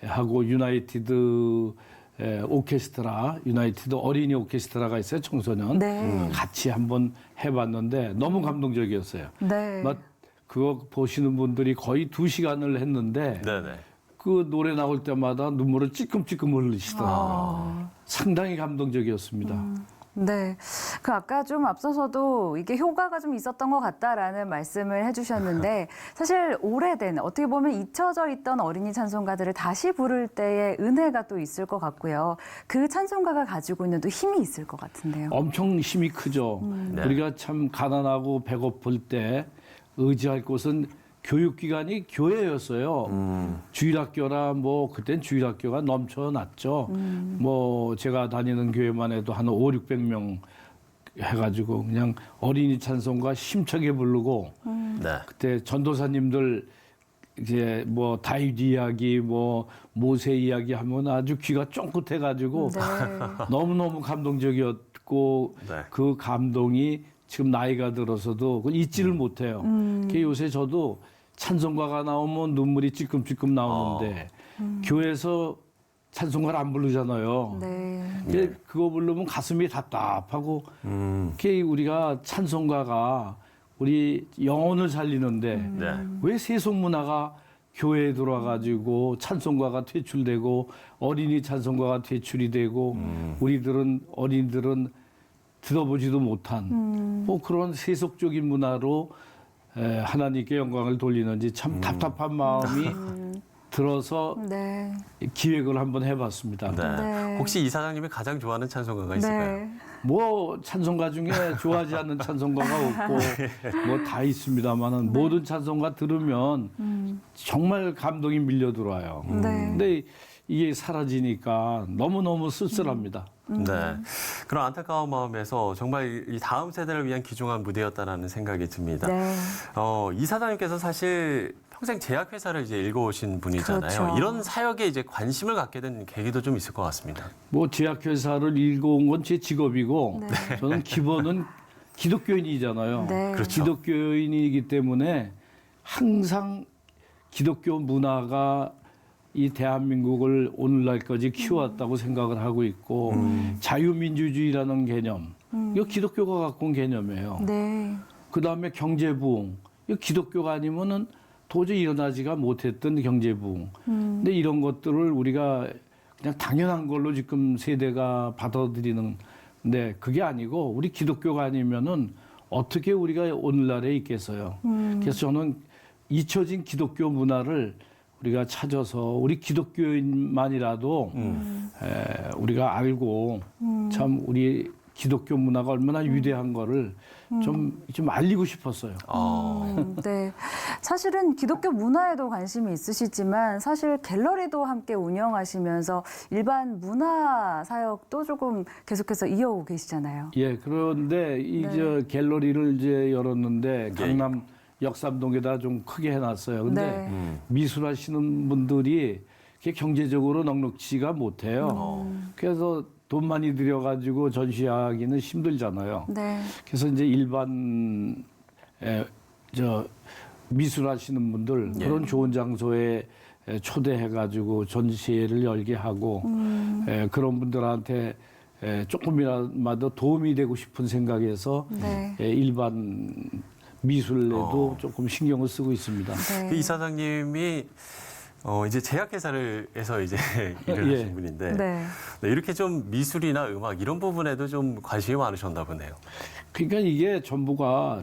하고 유나이티드 오케스트라, 유나이티드 어린이 오케스트라가 있어요, 청소년. 네. 같이 한번 해봤는데 너무 감동적이었어요. 네. 그거 보시는 분들이 거의 2시간을 했는데 네네. 그 노래 나올 때마다 눈물을 찔끔찔끔 흘리시더라고요. 상당히 감동적이었습니다. 네. 그 아까 좀 앞서서도 이게 효과가 좀 있었던 것 같다라는 말씀을 해주셨는데 사실 오래된 어떻게 보면 잊혀져 있던 어린이 찬송가들을 다시 부를 때의 은혜가 또 있을 것 같고요. 그 찬송가가 가지고 있는 또 힘이 있을 것 같은데요. 엄청 힘이 크죠. 네. 우리가 참 가난하고 배고플 때 의지할 곳은 교육기관이 교회였어요. 주일학교나 뭐 그땐 주일학교가 넘쳐났죠. 뭐 제가 다니는 교회만 해도 한 500~600명 해가지고 그냥 어린이 찬송가 힘차게 부르고 네. 그때 전도사님들 이제 뭐 다윗 이야기 뭐 모세 이야기 하면 아주 귀가 쫑긋해가지고 네. 너무너무 감동적이었고 네. 그 감동이 지금 나이가 들어서도 그걸 잊지를 못해요. 그 요새 저도 찬송가가 나오면 눈물이 찔끔찔끔 나오는데 교회에서 찬송가를 안 부르잖아요. 네. 근데 그거 부르면 가슴이 답답하고 그게 우리가 찬송가가 우리 영혼을 살리는데 네. 왜 세속문화가 교회에 들어와가지고 찬송가가 퇴출되고 어린이 찬송가가 퇴출이 되고 어린이들은 들어보지도 못한 뭐 그런 세속적인 문화로 하나님께 영광을 돌리는지 참 답답한 마음이 들어서 네. 기획을 한번 해봤습니다. 네. 네. 혹시 이사장님이 가장 좋아하는 찬송가가 있을까요? 네. 뭐 찬송가 중에 좋아하지 않는 찬송가가 없고 뭐 다 있습니다만은 모든 찬송가 들으면 정말 감동이 밀려 들어와요. 네. 근데 이게 사라지니까 너무너무 쓸쓸합니다. 네. 그런 안타까운 마음에서 정말 이 다음 세대를 위한 귀중한 무대였다라는 생각이 듭니다. 네. 이사장님께서 사실 평생 제약회사를 이제 읽어오신 분이잖아요. 그렇죠. 이런 사역에 이제 관심을 갖게 된 계기도 좀 있을 것 같습니다. 뭐 제약회사를 읽어온 건 제 직업이고 네. 저는 기본은 기독교인이잖아요. 네. 그렇죠. 기독교인이기 때문에 항상 기독교 문화가 이 대한민국을 오늘날까지 키워왔다고 생각을 하고 있고 자유민주주의라는 개념, 이거 기독교가 갖고 온 개념이에요. 네. 그다음에 경제부흥, 이거 기독교가 아니면은 도저히 일어나지가 못했던 경제부흥. 근데 이런 것들을 우리가 그냥 당연한 걸로 지금 세대가 받아들이는데 그게 아니고 우리 기독교가 아니면은 어떻게 우리가 오늘날에 있겠어요. 그래서 저는 잊혀진 기독교 문화를 우리가 찾아서 우리 기독교인만이라도 우리가 알고 참 우리 기독교 문화가 얼마나 위대한 거를 좀 알리고 싶었어요. 네. 사실은 기독교 문화에도 관심이 있으시지만 사실 갤러리도 함께 운영하시면서 일반 문화 사역도 조금 계속해서 이어오고 계시잖아요. 예, 그런데 저 갤러리를 이제 열었는데 강남 역삼동에다 좀 크게 해놨어요. 근데 미술하시는 분들이 그게 경제적으로 넉넉지가 못해요. 그래서 돈 많이 들여가지고 전시하기는 힘들잖아요. 네. 그래서 이제 일반 미술하시는 분들 그런 좋은 장소에 초대해가지고 전시회를 열게 하고 그런 분들한테 조금이라도 도움이 되고 싶은 생각에서 일반 미술에도 조금 신경을 쓰고 있습니다. 네. 그 이사장님이 이제 제약회사에서 이제 일을 하신 분인데 네. 네, 이렇게 좀 미술이나 음악 이런 부분에도 좀 관심이 많으셨나 보네요. 그러니까 이게 전부가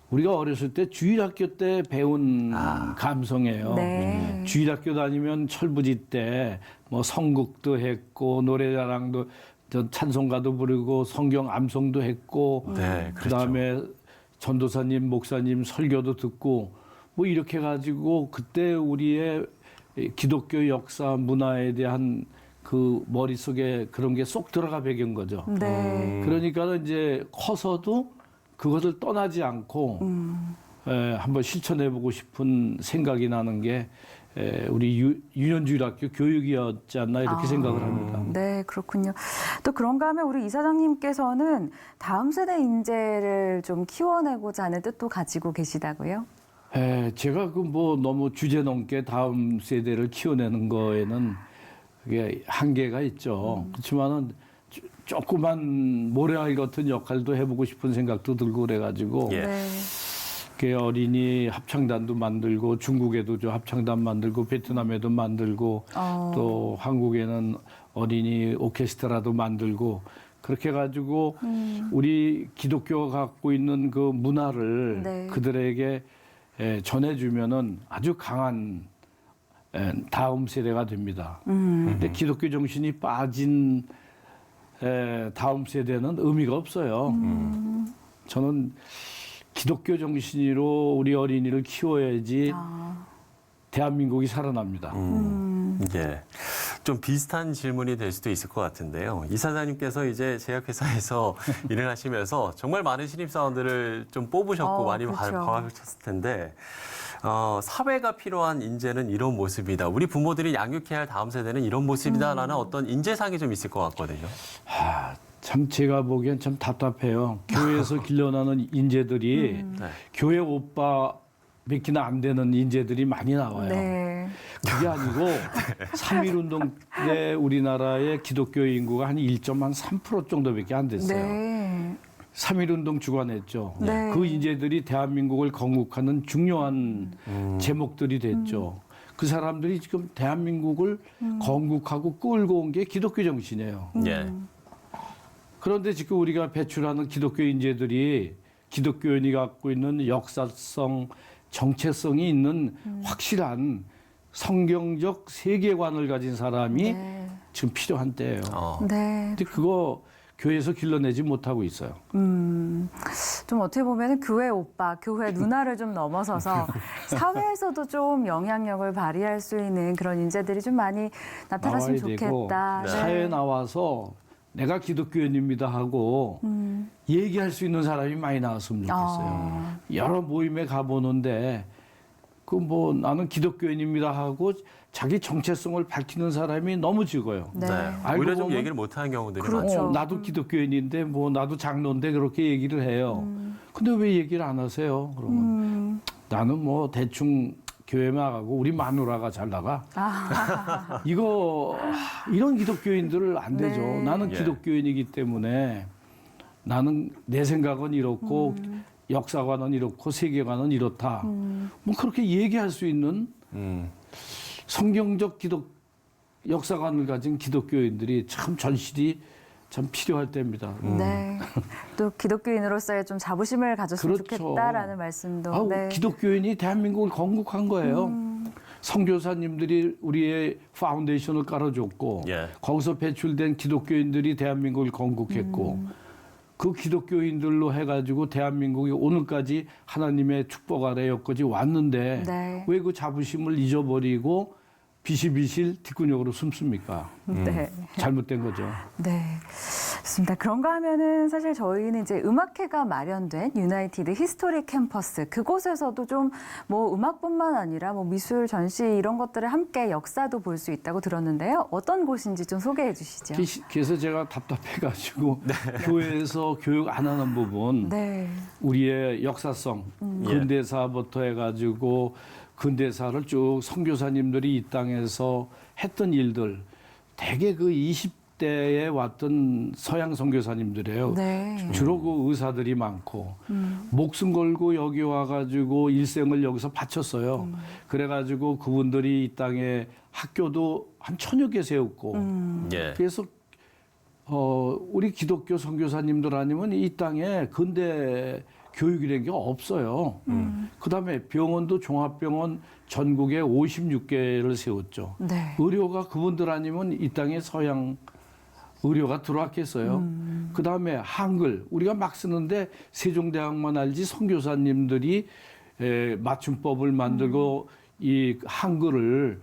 우리가 어렸을 때 주일학교 때 배운 감성이에요. 네. 주일학교 다니면 철부지 때 뭐 성극도 했고 노래자랑도 찬송가도 부르고 성경 암송도 했고 네, 그렇죠. 그다음에 전도사님 목사님 설교도 듣고 뭐 이렇게 가지고 그때 우리의 기독교 역사 문화에 대한 그 머릿속에 그런 게 쏙 들어가 배긴 거죠. 네. 그러니까 이제 커서도 그것을 떠나지 않고 한번 실천해보고 싶은 생각이 나는 게 우리 유년주일학교 교육이었지 않나 이렇게 생각을 합니다. 네, 그렇군요. 또 그런가 하면 우리 이사장님께서는 다음 세대 인재를 좀 키워내고자 하는 뜻도 가지고 계시다고요? 제가 그 뭐 너무 주제 넘게 다음 세대를 키워내는 거에는 그게 한계가 있죠. 그렇지만은 조그만 모래알 같은 역할도 해보고 싶은 생각도 들고 그래가지고 네. 그 어린이 합창단도 만들고 중국에도 저 합창단 만들고 베트남에도 만들고 또 한국에는 어린이 오케스트라도 만들고 그렇게 해가지고 우리 기독교가 갖고 있는 그 문화를 네. 그들에게 전해주면은 아주 강한 다음 세대가 됩니다. 근데 기독교 정신이 빠진 다음 세대는 의미가 없어요. 저는 기독교 정신으로 우리 어린이를 키워야지 대한민국이 살아납니다. 예. 좀 비슷한 질문이 될 수도 있을 것 같은데요. 이사장님께서 이제 제약회사에서 일을 하시면서 정말 많은 신입사원들을 좀 뽑으셨고 많이 그렇죠. 봐주셨을 텐데 사회가 필요한 인재는 이런 모습이다. 우리 부모들이 양육해야 할 다음 세대는 이런 모습이다라는 어떤 인재상이 좀 있을 것 같거든요. 참 제가 보기엔 참 답답해요. 교회에서 길러나는 인재들이 교회 오빠 몇기나 안 되는 인재들이 많이 나와요. 네. 그게 아니고 3.1운동 때 우리나라의 기독교 인구가 한 1.3% 정도밖에 안 됐어요. 네. 3.1운동 주관했죠. 네. 그 인재들이 대한민국을 건국하는 중요한 제목들이 됐죠. 그 사람들이 지금 대한민국을 건국하고 끌고 온 게 기독교 정신이에요. 예. 그런데 지금 우리가 배출하는 기독교 인재들이 기독교인이 갖고 있는 역사성, 정체성이 있는 확실한 성경적 세계관을 가진 사람이 지금 필요한 때예요. 네. 근데 그거 교회에서 길러내지 못하고 있어요. 좀 어떻게 보면 교회 오빠, 교회 누나를 좀 넘어서서 사회에서도 좀 영향력을 발휘할 수 있는 그런 인재들이 좀 많이 나타났으면 나와야 되고 좋겠다. 사회에 나와서 내가 기독교인입니다 하고 얘기할 수 있는 사람이 많이 나왔으면 좋겠어요. 여러 모임에 가보는데 그 뭐 나는 기독교인입니다 하고 자기 정체성을 밝히는 사람이 너무 적어요. 네. 알고 오히려 좀 보면 얘기를 못하는 경우들이 그렇죠. 많죠. 나도 기독교인인데 뭐 나도 장로인데 그렇게 얘기를 해요. 근데 왜 얘기를 안 하세요? 그러면 나는 뭐 대충 교회만 가고 우리 마누라가 잘 나가. 이런 기독교인들을 안 되죠. 네. 나는 기독교인이기 때문에 나는 내 생각은 이렇고 역사관은 이렇고 세계관은 이렇다. 뭐 그렇게 얘기할 수 있는 성경적 역사관을 가진 기독교인들이 참 전실이 참 필요할 때입니다. 네. 또 기독교인으로서의 좀 자부심을 가졌으면 그렇죠. 좋겠다라는 말씀도. 네. 기독교인이 대한민국을 건국한 거예요. 선교사님들이 우리의 파운데이션을 깔아줬고 예. 거기서 배출된 기독교인들이 대한민국을 건국했고 그 기독교인들로 해가지고 대한민국이 오늘까지 하나님의 축복 아래 여기까지 왔는데 네. 왜 그 자부심을 잊어버리고 비실비실 뒷근육으로 숨습니까? 네. 잘못된 거죠. 네. 좋습니다. 그런가 하면은 사실 저희는 이제 음악회가 마련된 유나이티드 히스토리 캠퍼스 그곳에서도 좀 뭐 음악뿐만 아니라 뭐 미술 전시 이런 것들을 함께 역사도 볼 수 있다고 들었는데요. 어떤 곳인지 좀 소개해 주시죠. 그래서 제가 답답해가지고 교회에서 교육 안 하는 부분, 네. 우리의 역사성, 근대사부터 해가지고 근대사를 쭉 선교사님들이 이 땅에서 했던 일들, 대개 그 20대에 왔던 서양 선교사님들이에요. 네. 주로 그 의사들이 많고 목숨 걸고 여기 와가지고 일생을 여기서 바쳤어요. 그래가지고 그분들이 이 땅에 학교도 한 1000여 개 세웠고 예. 그래서 우리 기독교 선교사님들 아니면 이 땅에 근대 교육이라는 게 없어요. 그다음에 병원도 종합병원 전국에 56개를 세웠죠. 네. 의료가 그분들 아니면 이 땅에 서양 의료가 들어왔겠어요. 그다음에 한글 우리가 막 쓰는데 세종대왕만 알지 선교사님들이 맞춤법을 만들고 이 한글을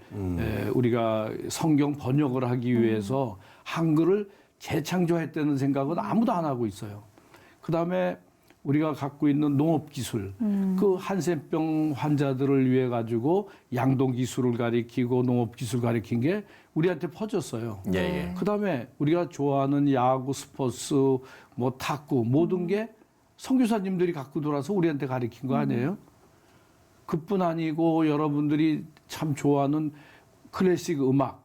우리가 성경 번역을 하기 위해서 한글을 재창조했다는 생각은 아무도 안 하고 있어요. 그다음에 우리가 갖고 있는 농업 기술, 그 한센병 환자들을 위해 가지고 양동 기술을 가리키고 농업 기술 가리킨 게 우리한테 퍼졌어요. 예, 예. 그다음에 우리가 좋아하는 야구, 스포츠, 뭐 탁구 모든 게 선교사님들이 갖고 돌아서 우리한테 가리킨 거 아니에요? 그뿐 아니고 여러분들이 참 좋아하는 클래식 음악,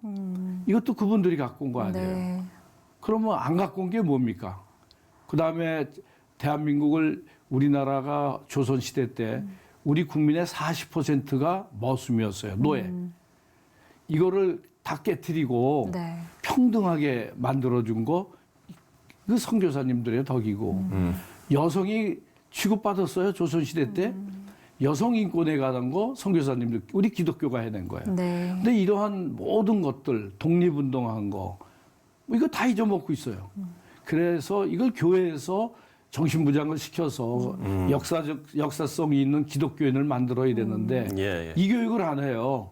이것도 그분들이 갖고 온 거 아니에요? 네. 그러면 안 갖고 온 게 뭡니까? 그다음에 대한민국을 우리나라가 조선시대 때 우리 국민의 40%가 머슴이었어요. 노예. 이거를 다 깨트리고 네. 평등하게 만들어준 거 그 선교사님들의 덕이고 여성이 취급받았어요. 조선시대 때. 여성 인권에 관한 거 선교사님들 우리 기독교가 해낸 거예요. 네. 근데 이러한 모든 것들 독립운동한 거 이거 다 잊어먹고 있어요. 그래서 이걸 교회에서 정신부장을 시켜서 역사성이 있는 기독교인을 만들어야 되는데 예, 예. 이 교육을 안 해요.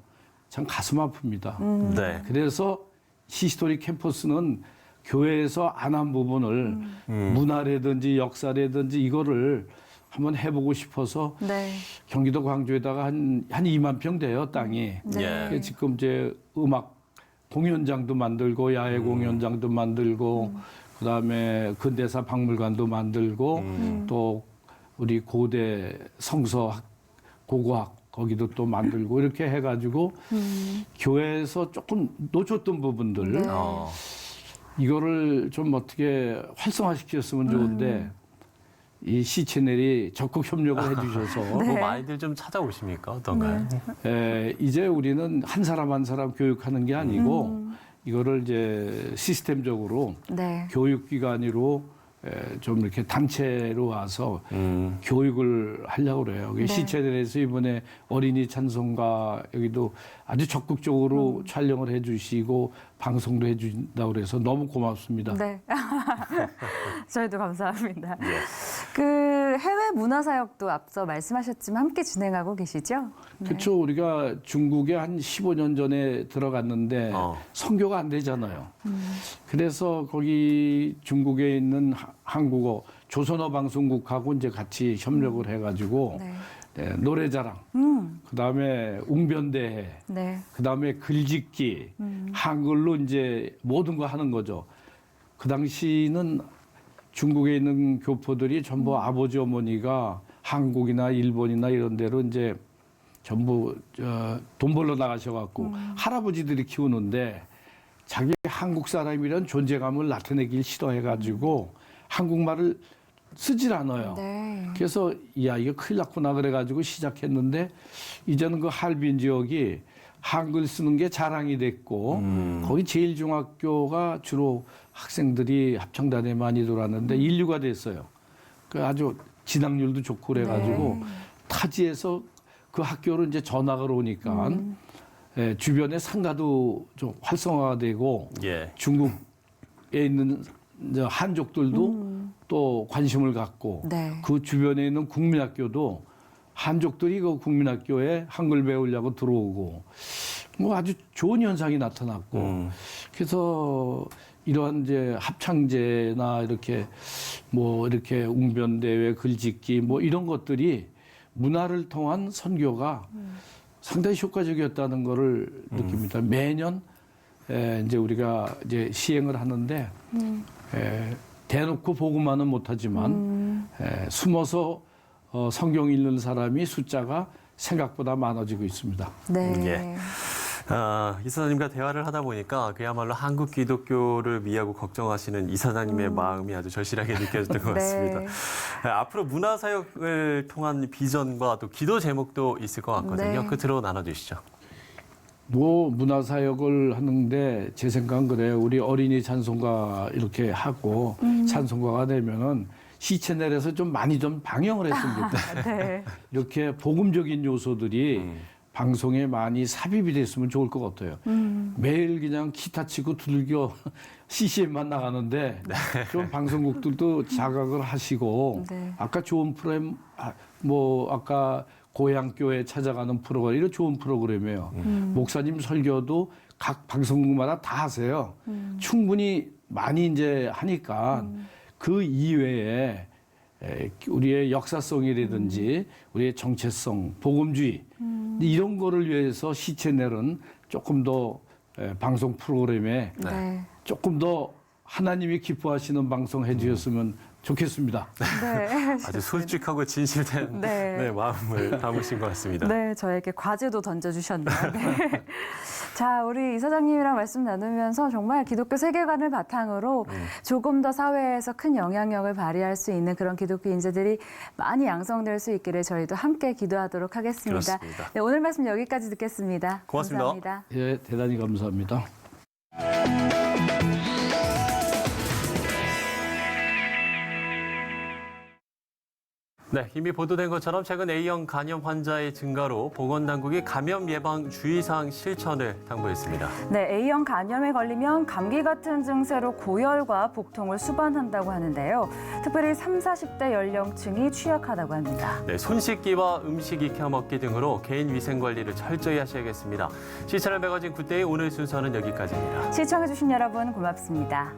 참 가슴 아픕니다. 네. 그래서 히스토리 캠퍼스는 교회에서 안 한 부분을 문화라든지 역사라든지 이거를 한번 해보고 싶어서 네. 경기도 광주에다가 한 2만 평 돼요, 땅이. 네. 그래서 지금 이제 음악 공연장도 만들고 야외 공연장도 만들고 그다음에 근대사 박물관도 만들고 또 우리 고대 성서학 고고학 거기도 또 만들고 이렇게 해가지고 교회에서 조금 놓쳤던 부분들 네. 이거를 좀 어떻게 활성화시켰으면 좋은데 이 시채널이 적극 협력을 해주셔서 뭐 많이들 좀 찾아오십니까? 어떤가요? 이제 우리는 한 사람 한 사람 교육하는 게 아니고 이거를 이제 시스템적으로 네. 교육기관으로 좀 이렇게 단체로 와서 교육을 하려고 그래요. 네. 시체들에서 이번에 어린이 찬송가 여기도 아주 적극적으로 촬영을 해주시고 방송도 해준다고 그래서 너무 고맙습니다. 네. 저희도 감사합니다. 예. 그 해외 문화 사역도 앞서 말씀하셨지만 함께 진행하고 계시죠? 네. 그렇죠. 우리가 중국에 한 15년 전에 들어갔는데 선교가 안 되잖아요. 그래서 거기 중국에 있는 한국어 조선어 방송국하고 이제 같이 협력을 해가지고 네. 노래자랑, 그다음에 웅변대회, 네. 그다음에 글짓기, 한글로 이제 모든 거 하는 거죠. 그 당시는 중국에 있는 교포들이 전부 아버지 어머니가 한국이나 일본이나 이런 데로 이제 전부 돈 벌러 나가셔갖고 할아버지들이 키우는데 자기 한국 사람이란 존재감을 나타내길 싫어해가지고 한국말을 쓰질 않아요. 네. 그래서 야 이거 큰일 났구나 그래가지고 시작했는데 이제는 그 할빈 지역이 한글 쓰는 게 자랑이 됐고 거기 제일중학교가 주로 학생들이 합창단에 많이 돌았는데 인류가 됐어요. 그 아주 진학률도 좋고 그래가지고 타지에서 그 학교로 이제 전학을 오니까 주변에 상가도 좀 활성화가 되고 예. 중국에 있는 이제 한족들도 또 관심을 갖고 네. 그 주변에 있는 국민학교도 한족들이 그 국민학교에 한글 배우려고 들어오고 뭐 아주 좋은 현상이 나타났고 그래서 이러한 이제 합창제나 이렇게 뭐 이렇게 웅변대회 글짓기 뭐 이런 것들이 문화를 통한 선교가 상당히 효과적이었다는 거를 느낍니다. 매년 이제 우리가 이제 시행을 하는데 대놓고 보고만은 못하지만 숨어서 성경 읽는 사람이 숫자가 생각보다 많아지고 있습니다. 네. 예. 이사장님과 대화를 하다 보니까 그야말로 한국 기독교를 위하고 걱정하시는 이사장님의 마음이 아주 절실하게 느껴졌던 것 같습니다. 네. 앞으로 문화사역을 통한 비전과 또 기도 제목도 있을 것 같거든요. 네. 끝으로 나눠주시죠. 뭐 문화사역을 하는데 제 생각은 그래요. 우리 어린이 찬송가 이렇게 하고 찬송가가 되면은 시체 내려서 좀 많이 좀 방영을 했으면 좋겠다. 네. 이렇게 복음적인 요소들이 방송에 많이 삽입이 됐으면 좋을 것 같아요. 매일 그냥 기타 치고 두들겨 CCM만 나가는데 좀 방송국들도 자각을 하시고 네. 아까 좋은 프로그램 뭐 아까 고향교회 찾아가는 프로그램 이런 좋은 프로그램이에요. 목사님 설교도 각 방송국마다 다 하세요. 충분히 많이 이제 하니까 그 이외에 우리의 역사성이라든지 우리의 정체성, 복음주의 이런 거를 위해서 시체넬은 조금 더 방송 프로그램에 네. 조금 더 하나님이 기뻐하시는 방송 해주셨으면 좋겠습니다. 네. 아주 솔직하고 진실된 네. 마음을 담으신 것 같습니다. 네, 저에게 과제도 던져주셨네요. 네. 자, 우리 이사장님이랑 말씀 나누면서 정말 기독교 세계관을 바탕으로 조금 더 사회에서 큰 영향력을 발휘할 수 있는 그런 기독교 인재들이 많이 양성될 수 있기를 저희도 함께 기도하도록 하겠습니다. 그렇습니다. 네, 오늘 말씀 여기까지 듣겠습니다. 고맙습니다. 감사합니다. 예, 대단히 감사합니다. 네, 이미 보도된 것처럼 최근 A형 간염 환자의 증가로 보건당국이 감염 예방 주의사항 실천을 당부했습니다. 네, A형 간염에 걸리면 감기 같은 증세로 고열과 복통을 수반한다고 하는데요. 특별히 30, 40대 연령층이 취약하다고 합니다. 네, 손 씻기와 음식 익혀 먹기 등으로 개인 위생 관리를 철저히 하셔야겠습니다. 시찰을 매거진 굿데이 오늘 순서는 여기까지입니다. 시청해주신 여러분 고맙습니다.